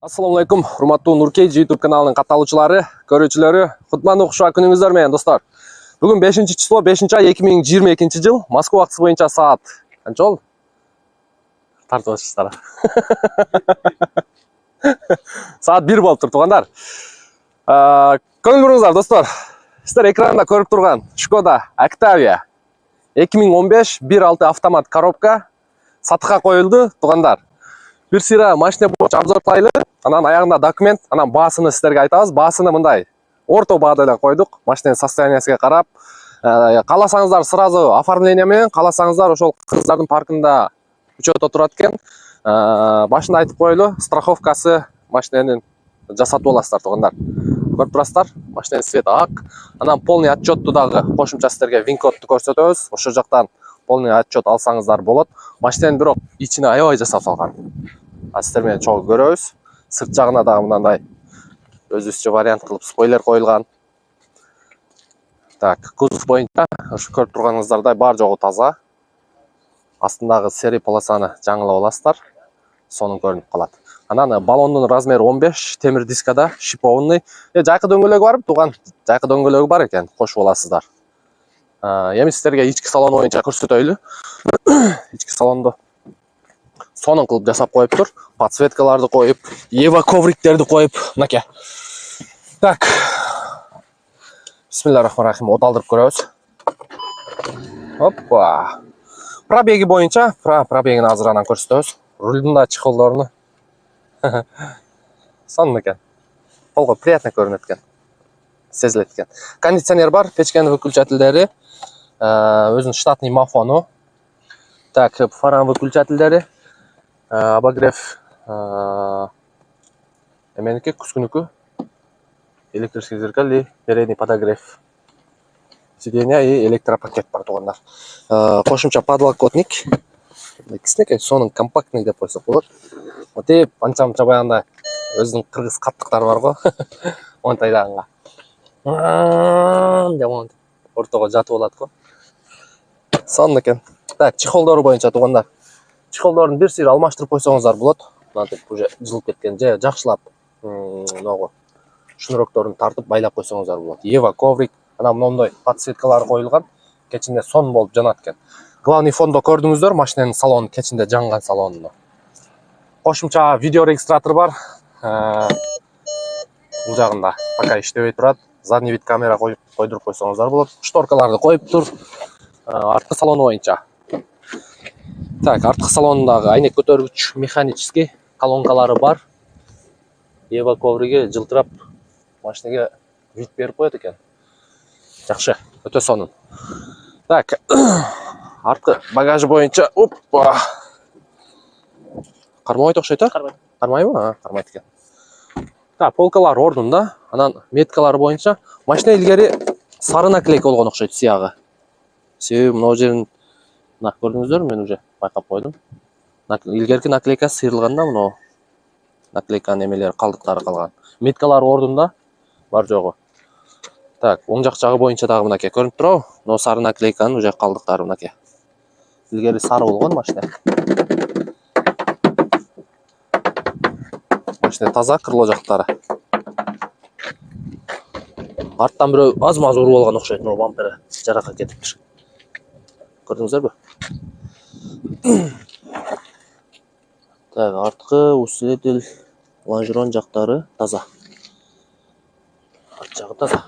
Assalamu alaikum, урматтуу Нуркейж YouTube каналынын катталуучулары, көрүүчүлөрү, кутмандуу кушуа күнүңүздөр менен достор. Бүгүн 5-число 5-ай 2022-жыл, Москва убактысы боюнча саат канча болду? Тартып атышсыздар. Саат 1 болуптур, туугандар. Көңүл буруңуздар достор. Сиздер экранда көрүп турган Skoda Octavia 2015 1.6 автомат коробка сатыкка коюлду, туугандар. Bir sıra машина боюнча обзор кылайлы. Анан аягында документ, анан баасыны сиздерге айтабыз. Баасыны мындай орто баада эле койдук. Машинанын состояниясына карап, кааласаңыздар сразу оформление менен, кааласаңыздар ошол кыздардын паркында учетто турат экен. Башында айтып коелу, страховкасы машинанын жасатып аласыздар, туугандар. Көрүп турасыздар, машинанын цвети ак. Анан полный отчетту дагы кошумча сиздерге вин-кодту көрсөтөбүз. Ошол жактан полный отчет алсаңыздар болот. Машинанын бирок ичине аябай жасап салган. Сиздер менен чогуу көрөбүз. Сырт жагына дагы мындай өзүбүзчө вариант кылып спойлер коюлган. Так, кузов боюнча ошо көрүп турганыңыздардай бар жогу таза. Астындагы серый полосаны жаңылап аласыздар. Сонун көрүнүп калат. Анан балондун размери 15, темир дискада, шипованный. Жайкы дөңгөлөгү барбы, тууган? Жайкы дөңгөлөгү бар экен, кошуп аласыздар. Эми сиздерге ички салон боюнча көрсөтөйлү. Ички салонду сонун кылып жасап коюптур. Подсветкаларды коюп, Ева ковриктерди коюп, мынакей. Так. Бисмиллахиррахманиррахим. Оталдырып көрөбүз. Опа. Пробеги боюнча, пробегин азыр анан көрсөтөбүз. Рулдун да чехолдорун. Сонун экен. Колго приятно көрүнөт экен. Сезилет экен. Кондиционер бар, печканын выключательдери, өзүнүн штатный мафону. Так, фара выключательдери, обогрев, эменики күскүнүкү, электрический зеркаль и передний подогрев сиденья и электропакет бар, туугандар. Кошумча подлокотник. Кичинекей, сонун компактный деп койсок болот. Отеп анча-мынча баягындай өзүнүн кыргыз каттыктары бар го. Онтайдагынга. Ортого жатып алат го. Сонун экен. Так, чехолдору боюнча туугандар. Чехолдордун бир сыйыр алмаштырып койсоңуздар болот. Мынтип уже жылып кеткен же жакшылап ногу шнурокторун тартып байлап койсоңуздар болот. Ева коврик, анан мондой подсветкалар коюлган. Кечинде сонун болуп жанат экен. Главный фондо көрдүңүздөр, машинанын салонун кечинде жанган салонуну. Кошумча видео регистратор бар. Бул жагында пока иштебей турат. Задний вид камера койдуруп койсоңуздар болот. Шторкаларды коюптур. Арткы салону боюнча. Так, арткы салонундагы айнек көтөргүч механический колонкалары бар. Ева ковриги жылтырап машинага вид берип коет экен. Жакшы, өтө сонун. Так, арткы багажы боюнча, опа. Кармайт окшойт, а? Кармайбы? Кармайт экен. Так, полкалар ордунда. Анан меткалары боюнча машина илгери сары наклейка болгон окшойт сыягы. Себеби мына жерин көрдүңүздөрбү, мен уже байкап койдум. Илгерки наклейка сыйрылганда мына наклейканын эмелери калдыктары калган. Меткалары ордунда, бар жогу. Так, оң жак жагы боюнча дагы мынакей көрүнүп турабы? Мына сары наклейканын уже калдыктары мынакей. Илгери сары болгон машина. Машина таза, кырлоо жактары. Арттан бирөө аз-маз уруп алган окшойт, мына бампери жаракат кетиптир. Көрдүңүздөрбү? Так, арткы усилитель лонжерон жактары таза. Арт жагы таза.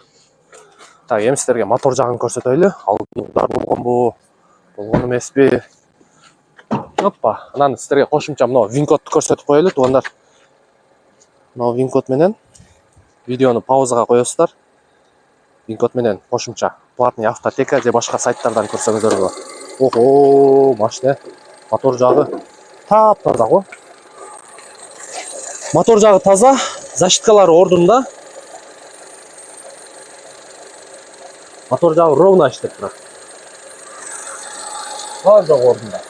Так, эми сиздерге мотор жагын көрсөтөйлү. Алдыңдар болгонбу, болгон эмеспи? Опа, анан сиздерге кошумча мына вин-кодту көрсөтүп коелу, туугандар. Мына вин-код менен видеону паузага коесуздар. Вин-код менен кошумча платный автотека же башка сайттардан көрсөңүздөр болот. Ого, машина, мотор жагы таптаза го. Мотор жагы таза, защиткалары ордунда. Мотор жагы ровно иштеп турат. Бар жагы ордунда.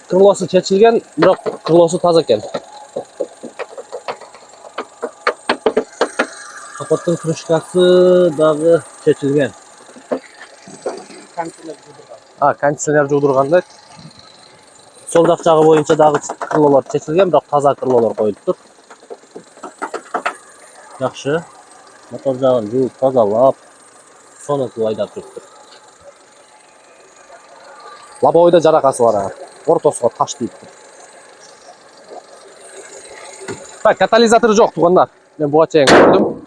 Крылосу чечилген, бирок крылосу таза экен. Капоттун крышкасы дагы чечилген. Кондиционер жуудурган дейт. Сол жақ жағы бойынша дагы крылолор чечилген, бирок таза крылолор коюлуптур. Жакшы. Мотор жагын жууп тазалап, сонун айдап жүрүптүр. Лобовойда жаракасы бар. Ортосуга таш тийиптир. Так, катализатор жок туугандар. Мен буга чейин көрдүм.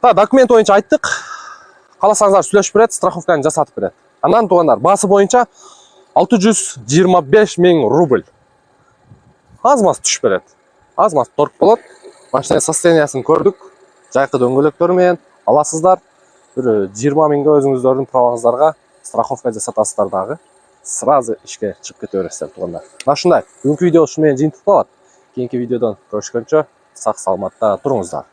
Так, документ боюнча айттык. Кааласаңыздар сүйлөшүп берет, страховканы жасатып берет. Андан туугандар, баасы боюнча 625 000 рубль. Аз-маз түшүп берет. Аз-маз торг болот. Машина состояниясын көрдүк. Жайкы дөңгөлөктөрү менен аласыздар. Бир 20 000га өзүңүздөрдүн праваңыздарга страховка жасатасыздар дагы. Сразу ишке чыгып кете бересиздер туугандар. Мына ушундай. Бүгүнкү видео ушу менен жыйынтыкталат. Кийинки видеодон көрүшкөнчө сак саламатта туруңуздар.